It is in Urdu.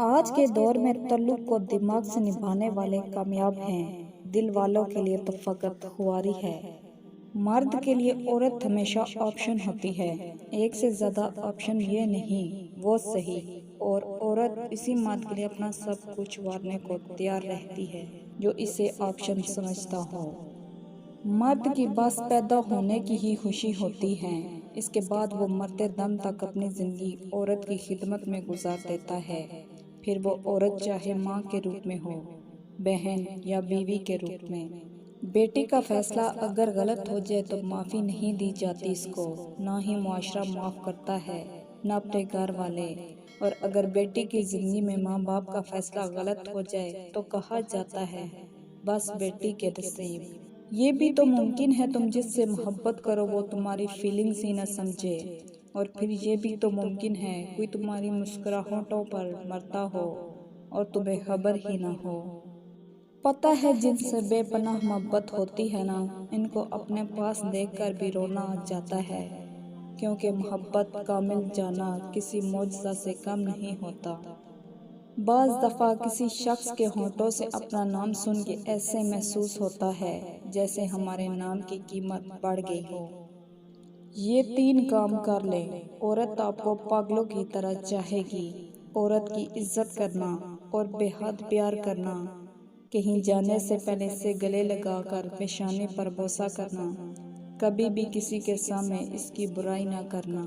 آج کے دور میں تعلق کو دماغ سے نبھانے والے کامیاب ہیں، دل والوں کے لیے تو فقط خواری ہے۔ مرد کے لیے عورت ہمیشہ آپشن ہوتی ہے، ایک سے زیادہ آپشن یہ نہیں وہ صحیح، اور عورت اسی مرد کے لیے اپنا سب کچھ وارنے کو تیار رہتی ہے جو اسے آپشن سمجھتا ہو۔ مرد کی بس پیدا ہونے کی ہی خوشی ہوتی ہے، اس کے بعد وہ مرتے دم تک اپنی زندگی عورت کی خدمت میں گزار دیتا ہے، پھر وہ عورت چاہے ماں کے روپ میں ہو، بہن یا بیوی کے روپ میں۔ بیٹی کا فیصلہ اگر غلط ہو جائے تو معافی نہیں دی جاتی اس کو، نہ ہی معاشرہ معاف کرتا ہے، نہ اپنے گھر والے۔ اور اگر بیٹی کی زندگی میں ماں باپ کا فیصلہ غلط ہو جائے تو کہا جاتا ہے بس بیٹی کے نصیب۔ یہ بھی تو ممکن ہے تم جس سے محبت کرو وہ تمہاری فیلنگز ہی نہ سمجھے، اور پھر یہ بھی تو ممکن ہے کوئی تمہاری مسکراہٹوں پر مرتا ہو اور تمہیں خبر ہی نہ ہو۔ پتہ ہے جن سے بے پناہ محبت ہوتی ہے نا، ان کو اپنے پاس دیکھ کر بھی رونا آ جاتا ہے، کیونکہ محبت کا مل جانا کسی معجزہ سے کم نہیں ہوتا۔ بعض دفعہ کسی شخص کے ہونٹوں سے اپنا نام سن کے ایسے محسوس ہوتا ہے جیسے ہمارے نام کی قیمت بڑھ گئی ہو۔ یہ 3 کام کر لیں، عورت آپ کو پاگلوں کی طرح چاہے گی۔ عورت کی عزت کرنا اور بے حد پیار کرنا، کہیں جانے سے پہلے سے گلے لگا کر پیشانی پر بوسہ کرنا، کبھی بھی کسی کے سامنے اس کی برائی نہ کرنا۔